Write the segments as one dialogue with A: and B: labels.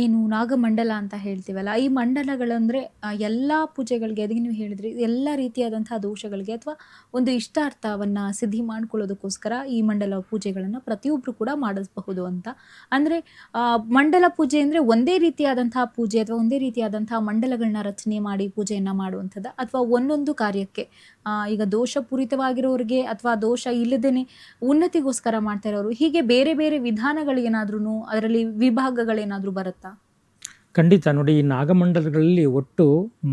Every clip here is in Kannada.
A: ಏನು ನಾಗಮಂಡಲ ಅಂತ ಹೇಳ್ತೀವಲ್ಲ, ಈ ಮಂಡಲಗಳಂದ್ರೆ ಎಲ್ಲಾ ಪೂಜೆಗಳಿಗೆ ಅದಕ್ಕೆ ನೀವು ಹೇಳಿದ್ರಿ, ಎಲ್ಲ ರೀತಿಯಾದಂತಹ ದೋಷಗಳಿಗೆ ಅಥವಾ ಒಂದು ಇಷ್ಟಾರ್ಥವನ್ನ ಸಿದ್ಧಿ ಮಾಡ್ಕೊಳ್ಳೋದಕ್ಕೋಸ್ಕರ ಈ ಮಂಡಲ ಪೂಜೆಗಳನ್ನ ಪ್ರತಿಯೊಬ್ರು ಕೂಡ ಮಾಡಿಸಬಹುದು ಅಂತ. ಅಂದ್ರೆ ಮಂಡಲ ಪೂಜೆ ಅಂದ್ರೆ ಒಂದೇ ರೀತಿಯಾದಂತಹ ಪೂಜೆ ಅಥವಾ ಒಂದೇ ರೀತಿಯಾದಂತಹ ಮಂಡಲಗಳನ್ನ ರಚನೆ ಮಾಡಿ ಪೂಜೆಯನ್ನ ಮಾಡುವಂಥದ್ದು, ಅಥವಾ ಒಂದೊಂದು ಕಾರ್ಯಕ್ಕೆ ಈಗ ದೋಷಪೂರಿತವಾಗಿರೋರಿಗೆ ಅಥವಾ ದೋಷ ಇಲ್ಲದೇನೆ ಉನ್ನತಿಗೋಸ್ಕರ ಮಾಡ್ತಾ ಇರೋರು, ಹೀಗೆ ಬೇರೆ ಬೇರೆ ವಿಧಾನಗಳೇನಾದ್ರೂ ಅದರಲ್ಲಿ ವಿಭಾಗಗಳೇನಾದ್ರೂ ಬರುತ್ತಾ?
B: ಖಂಡಿತ ನೋಡಿ, ಈ ನಾಗಮಂಡಲಗಳಲ್ಲಿ ಒಟ್ಟು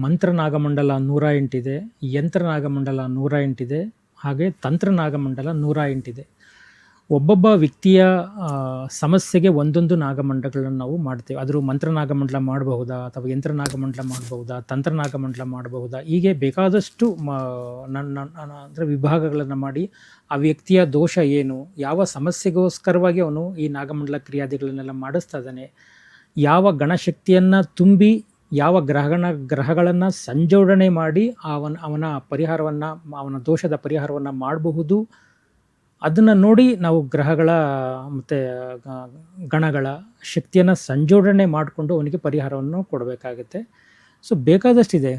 B: ಮಂತ್ರ ನಾಗಮಂಡಲ 108 ಇದೆ, ಯಂತ್ರ ನಾಗಮಂಡಲ 108 ಇದೆ, ಹಾಗೆ ತಂತ್ರ ನಾಗಮಂಡಲ 108 ಇದೆ. ಒಬ್ಬೊಬ್ಬ ವ್ಯಕ್ತಿಯ ಸಮಸ್ಯೆಗೆ ಒಂದೊಂದು ನಾಗಮಂಡಲಗಳನ್ನು ನಾವು ಮಾಡ್ತೇವೆ. ಅದ್ರ ಮಂತ್ರ ನಾಗಮಂಡಲ ಮಾಡಬಹುದಾ, ಅಥವಾ ಯಂತ್ರ ನಾಗಮಂಡಲ ಮಾಡಬಹುದಾ, ತಂತ್ರ ನಾಗಮಂಡಲ ಮಾಡಬಹುದಾ, ಹೀಗೆ ಬೇಕಾದಷ್ಟು ಅಂದರೆ ವಿಭಾಗಗಳನ್ನು ಮಾಡಿ ಆ ವ್ಯಕ್ತಿಯ ದೋಷ ಏನು, ಯಾವ ಸಮಸ್ಯೆಗೋಸ್ಕರವಾಗಿ ಅವನು ಈ ನಾಗಮಂಡಲ ಕ್ರಿಯಾದಿಗಳನ್ನೆಲ್ಲ ಮಾಡಿಸ್ತಾ ಇದ್ದಾನೆ, ಯಾವ ಗಣಶಕ್ತಿಯನ್ನು ತುಂಬಿ ಯಾವ ಗ್ರಹಗಳನ್ನು ಸಂಜೋಡಣೆ ಮಾಡಿ ಅವನ ಪರಿಹಾರವನ್ನು, ಅವನ ದೋಷದ ಪರಿಹಾರವನ್ನು ಮಾಡಬಹುದು, ಅದನ್ನು ನೋಡಿ ನಾವು ಗ್ರಹಗಳ ಮತ್ತು ಗಣಗಳ ಶಕ್ತಿಯನ್ನು ಸಂಜೋಡಣೆ ಮಾಡಿಕೊಂಡು ಅವನಿಗೆ ಪರಿಹಾರವನ್ನು ಕೊಡಬೇಕಾಗುತ್ತೆ. ಸೊ ಬೇಕಾದಷ್ಟಿದೆ.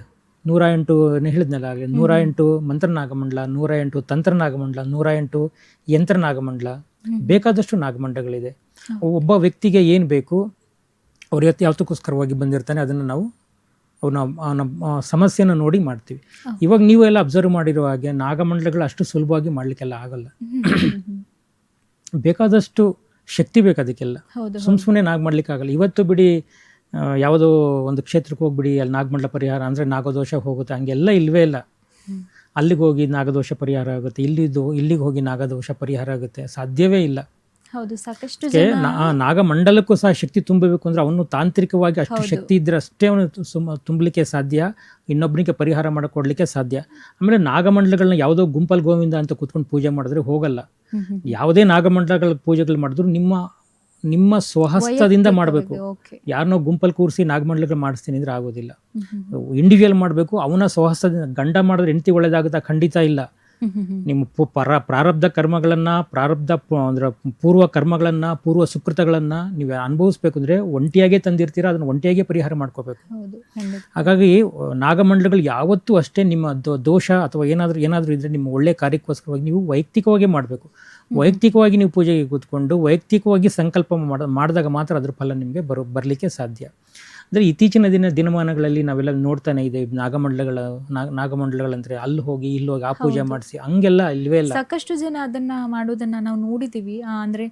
B: 108 ಹೇಳಿದ್ನಲ್ಲ ಆಗಲಿ, 108 ಮಂತ್ರ ನಾಗಮಂಡಲ, 108 ತಂತ್ರ ನಾಗಮಂಡಲ, 108 ಯಂತ್ರ ನಾಗಮಂಡಲ, ಬೇಕಾದಷ್ಟು ನಾಗಮಂಡಲಗಳಿದೆ. ಒಬ್ಬ ವ್ಯಕ್ತಿಗೆ ಏನು ಬೇಕು, ಅವ್ರು ಯಾವತ್ತಕ್ಕೋಸ್ಕರವಾಗಿ ಬಂದಿರ್ತಾನೆ, ಅದನ್ನು ನಾವು ಅವನ ಸಮಸ್ಯೆನ ನೋಡಿ ಮಾಡ್ತೀವಿ. ಇವಾಗ ನೀವು ಎಲ್ಲ ಅಬ್ಸರ್ವ್ ಮಾಡಿರೋ ಹಾಗೆ ನಾಗಮಂಡಲಗಳು ಅಷ್ಟು ಸುಲಭವಾಗಿ ಮಾಡಲಿಕ್ಕೆಲ್ಲ ಆಗಲ್ಲ. ಬೇಕಾದಷ್ಟು ಶಕ್ತಿ ಬೇಕು ಅದಕ್ಕೆಲ್ಲ. ಸುಮ್ಮನೆ ನಾಗ ಮಾಡ್ಲಿಕ್ಕೆ ಆಗಲ್ಲ. ಇವತ್ತು ಬಿಡಿ ಯಾವುದೋ ಒಂದು ಕ್ಷೇತ್ರಕ್ಕೆ ಹೋಗ್ಬಿಡಿ, ಅಲ್ಲಿ ನಾಗಮಂಡಲ ಪರಿಹಾರ ಅಂದರೆ ನಾಗದೋಷ ಹೋಗುತ್ತೆ, ಹಂಗೆಲ್ಲ ಇಲ್ಲವೇ ಇಲ್ಲ. ಅಲ್ಲಿಗೆ ಹೋಗಿ ನಾಗದೋಷ ಪರಿಹಾರ ಆಗುತ್ತೆ, ಇಲ್ಲಿಗೆ ಹೋಗಿ ನಾಗದೋಷ ಪರಿಹಾರ ಆಗುತ್ತೆ, ಸಾಧ್ಯವೇ ಇಲ್ಲ.
A: ಹೌದು, ಸಾಕಷ್ಟು
B: ನಾಗಮಂಡಲಕ್ಕೂ ಸಹ ಶಕ್ತಿ ತುಂಬಬೇಕು ಅಂದ್ರೆ ಅವನು ತಾಂತ್ರಿಕವಾಗಿ ಅಷ್ಟು ಶಕ್ತಿ ಇದ್ರೆ ಅಷ್ಟೇ ಅವನು ತುಂಬಲಿಕ್ಕೆ ಸಾಧ್ಯ, ಇನ್ನೊಬ್ಬನಿಗೆ ಪರಿಹಾರ ಮಾಡಿಕೊಡ್ಲಿಕ್ಕೆ ಸಾಧ್ಯ. ಆಮೇಲೆ ನಾಗಮಂಡಲಗಳನ್ನ ಯಾವುದೋ ಗುಂಪಲ್ ಗೋವಿಂದ ಅಂತ ಕೂತ್ಕೊಂಡು ಪೂಜೆ ಮಾಡಿದ್ರೆ ಹೋಗಲ್ಲ. ಯಾವುದೇ ನಾಗಮಂಡಲಗಳ ಪೂಜೆಗಳು ಮಾಡಿದ್ರು ನಿಮ್ಮ ಸ್ವಹಸ್ತದಿಂದ ಮಾಡಬೇಕು. ಯಾರನ್ನೋ ಗುಂಪಲ್ ಕೂರಿಸಿ ನಾಗಮಂಡಲಗಳು ಮಾಡಿಸ್ತೀನಿ ಅಂದ್ರೆ ಆಗೋದಿಲ್ಲ. ಇಂಡಿವಿಜುವಲ್ ಮಾಡಬೇಕು. ಅವನ ಸ್ವಹಸ್ತದಿಂದ. ಗಂಡ ಮಾಡಿದ್ರೆ ಹೆಂಡತಿ ಒಳ್ಳೇದಾಗುತ್ತಾ? ಖಂಡಿತ ಇಲ್ಲ. ನಿಮ್ಮ ಪ್ರಾರಬ್ಧ ಕರ್ಮಗಳನ್ನ, ಅಂದ್ರೆ ಪೂರ್ವ ಕರ್ಮಗಳನ್ನ, ಪೂರ್ವ ಸುಕೃತಗಳನ್ನ ನೀವು ಅನುಭವಿಸ್ಬೇಕು ಅಂದ್ರೆ ಒಂಟಿಯಾಗೇ ತಂದಿರ್ತೀರಾ, ಅದನ್ನ ಒಂಟಿಯಾಗೇ ಪರಿಹಾರ ಮಾಡ್ಕೋಬೇಕು. ಹಾಗಾಗಿ ನಾಗಮಂಡಲಗಳು ಯಾವತ್ತೂ ಅಷ್ಟೇ ನಿಮ್ಮ ದೋಷ ಅಥವಾ ಏನಾದ್ರೂ ಇದ್ರೆ ನಿಮ್ಮ ಒಳ್ಳೆ ಕಾರ್ಯಕ್ಕೋಸ್ಕರವಾಗಿ ನೀವು ವೈಯಕ್ತಿಕವಾಗಿ ಮಾಡಬೇಕು. ವೈಯಕ್ತಿಕವಾಗಿ ನೀವು ಪೂಜೆಗೆ ಕೂತ್ಕೊಂಡು ವೈಯಕ್ತಿಕವಾಗಿ ಸಂಕಲ್ಪ ಮಾಡಿದಾಗ ಮಾತ್ರ ಅದ್ರ ಫಲ ನಿಮಗೆ ಬರಲಿಕ್ಕೆ ಸಾಧ್ಯ. ಅಂದರೆ ಇತ್ತೀಚಿನ ದಿನಮಾನಗಳಲ್ಲಿ ನಾವೆಲ್ಲ ನೋಡ್ತಾನೆ ಇದ್ದೇವೆ, ನಾಗಮಂಡಲಗಳಂದ್ರೆ ಅಲ್ಲಿ ಹೋಗಿ ಇಲ್ಲಿ ಹೋಗಿ ಆ ಪೂಜೆ ಮಾಡಿಸಿ, ಹಂಗೆಲ್ಲ ಇಲ್ವೇ ಇಲ್ಲ.
A: ಸಾಕಷ್ಟು ಜನ ಅದನ್ನ ಮಾಡೋದನ್ನ ನಾವು ನೋಡಿದ್ದೀವಿ. ಅಂದ್ರೆ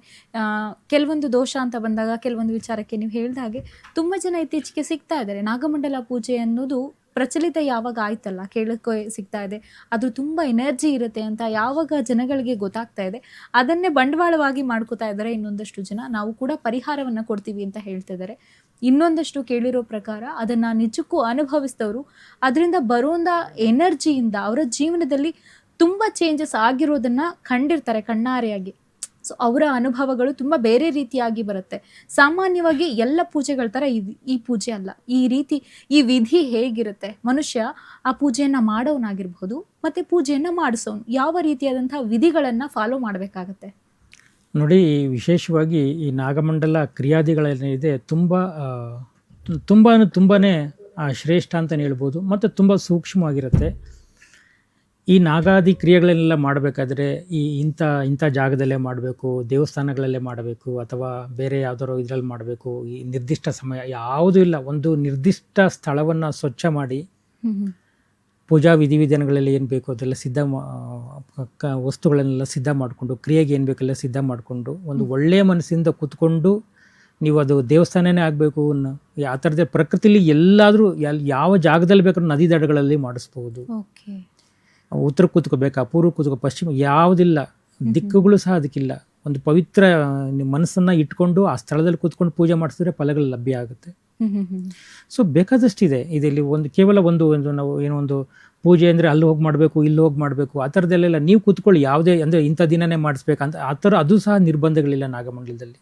A: ಕೆಲವೊಂದು ದೋಷ ಅಂತ ಬಂದಾಗ ಕೆಲವೊಂದು ವಿಚಾರಕ್ಕೆ ನೀವು ಹೇಳಿದ ಹಾಗೆ ತುಂಬಾ ಜನ ಇತ್ತೀಚೆಗೆ ಸಿಗ್ತಾ ಇದ್ದಾರೆ. ನಾಗಮಂಡಲ ಪೂಜೆ ಅನ್ನೋದು ಪ್ರಚಲಿತ ಯಾವಾಗ ಆಯ್ತಲ್ಲ, ಕೇಳಕ್ಕೆ ಸಿಗ್ತಾ ಇದೆ, ಅದು ತುಂಬಾ ಎನರ್ಜಿ ಇರುತ್ತೆ ಅಂತ ಯಾವಾಗ ಜನಗಳಿಗೆ ಗೊತ್ತಾಗ್ತಾ ಇದೆ, ಅದನ್ನೇ ಬಂಡವಾಳವಾಗಿ ಮಾಡ್ಕೋತಾ ಇದ್ದಾರೆ. ಇನ್ನೊಂದಷ್ಟು ಜನ ನಾವು ಕೂಡ ಪರಿಹಾರವನ್ನ ಕೊಡ್ತೀವಿ ಅಂತ ಹೇಳ್ತಿದ್ದಾರೆ. ಇನ್ನೊಂದಷ್ಟು ಕೇಳಿರೋ ಪ್ರಕಾರ ಅದನ್ನ ನಿಜಕ್ಕೂ ಅನುಭವಿಸಿದವರು ಅದರಿಂದ ಬರುವಂತ ಎನರ್ಜಿಯಿಂದ ಅವರ ಜೀವನದಲ್ಲಿ ತುಂಬಾ ಚೇಂಜಸ್ ಆಗಿರೋದನ್ನ ಕಂಡಿರ್ತಾರೆ ಕಣ್ಣಾರೆಯಾಗಿ. ಸೊ ಅವರ ಅನುಭವಗಳು ತುಂಬಾ ಬೇರೆ ರೀತಿಯಾಗಿ ಬರುತ್ತೆ. ಸಾಮಾನ್ಯವಾಗಿ ಎಲ್ಲ ಪೂಜೆಗಳ ತರ ಈ ಪೂಜೆ ಅಲ್ಲ. ಈ ವಿಧಿ ಹೇಗಿರುತ್ತೆ, ಮನುಷ್ಯ ಆ ಪೂಜೆಯನ್ನ ಮಾಡೋನಾಗಿರ್ಬಹುದು ಮತ್ತೆ ಪೂಜೆಯನ್ನ ಮಾಡಿಸೋನು ಯಾವ ರೀತಿಯಾದಂತಹ ವಿಧಿಗಳನ್ನ ಫಾಲೋ ಮಾಡಬೇಕಾಗತ್ತೆ
B: ನೋಡಿ. ವಿಶೇಷವಾಗಿ ಈ ನಾಗಮಂಡಲ ಕ್ರಿಯಾದಿಗಳೇನಿದೆ ತುಂಬಾನೇ ಶ್ರೇಷ್ಠ ಅಂತಲೇ ಹೇಳ್ಬೋದು, ಮತ್ತು ತುಂಬ ಸೂಕ್ಷ್ಮವಾಗಿರುತ್ತೆ. ಈ ನಾಗಾದಿ ಕ್ರಿಯೆಗಳನ್ನೆಲ್ಲ ಮಾಡಬೇಕಾದ್ರೆ ಇಂಥ ಜಾಗದಲ್ಲೇ ಮಾಡಬೇಕು, ದೇವಸ್ಥಾನಗಳಲ್ಲೇ ಮಾಡಬೇಕು, ಅಥವಾ ಬೇರೆ ಯಾವ್ದಾದ್ರು ಇದರಲ್ಲಿ ಮಾಡಬೇಕು, ಈ ನಿರ್ದಿಷ್ಟ ಸಮಯ ಯಾವುದೂ ಇಲ್ಲ. ಒಂದು ನಿರ್ದಿಷ್ಟ ಸ್ಥಳವನ್ನು ಸ್ವಚ್ಛ ಮಾಡಿ ಪೂಜಾ ವಿಧಿವಿಧಾನಗಳಲ್ಲಿ ಏನು ಬೇಕು ಅದೆಲ್ಲ ವಸ್ತುಗಳನ್ನೆಲ್ಲ ಸಿದ್ಧ ಮಾಡಿಕೊಂಡು, ಕ್ರಿಯೆಗೆ ಏನು ಬೇಕೆಲ್ಲ ಸಿದ್ಧ ಮಾಡಿಕೊಂಡು, ಒಂದು ಒಳ್ಳೆಯ ಮನಸ್ಸಿಂದ ಕೂತ್ಕೊಂಡು ನೀವು ಅದು ದೇವಸ್ಥಾನನೇ ಆಗಬೇಕು ಆ ಥರದ ಪ್ರಕೃತಿಲಿ ಎಲ್ಲಾದರೂ ಯಾವ ಜಾಗದಲ್ಲಿ ಬೇಕಾದ್ರೂ ನದಿ ದಡಗಳಲ್ಲಿ ಮಾಡಿಸ್ಬೋದು. ಉತ್ತರ ಕೂತ್ಕೋಬೇಕಾ, ಪೂರ್ವ ಕೂತ್ಕೋ, ಪಶ್ಚಿಮ ಯಾವುದಿಲ್ಲ, ದಿಕ್ಕುಗಳು ಸಹ ಅದಕ್ಕಿಲ್ಲ. ಒಂದು ಪವಿತ್ರ ಮನಸ್ಸನ್ನು ಇಟ್ಕೊಂಡು ಆ ಸ್ಥಳದಲ್ಲಿ ಕೂತ್ಕೊಂಡು ಪೂಜೆ ಮಾಡಿಸಿದ್ರೆ ಫಲಗಳು ಲಭ್ಯ ಆಗುತ್ತೆ. ಸೊ ಬೇಕಾದಷ್ಟಿದೆ ಇದರಲ್ಲಿ. ಕೇವಲ ನಾವು ಏನೋ ಒಂದು ಪೂಜೆ ಅಂದರೆ ಅಲ್ಲಿ ಹೋಗಿ ಮಾಡಬೇಕು, ಇಲ್ಲಿ ಹೋಗಿ ಮಾಡಬೇಕು ಆ ಥರದ್ದೆಲ್ಲ ನೀವು ಕೂತ್ಕೊಳ್ಳಿ. ಯಾವುದೇ ಅಂದರೆ ಇಂಥ ದಿನನೇ ಮಾಡಿಸ್ಬೇಕಂತ ಆ ಥರ ಅದು ಸಹ ನಿರ್ಬಂಧಗಳಿಲ್ಲ ನಾಗಮಂಡಲದಲ್ಲಿ.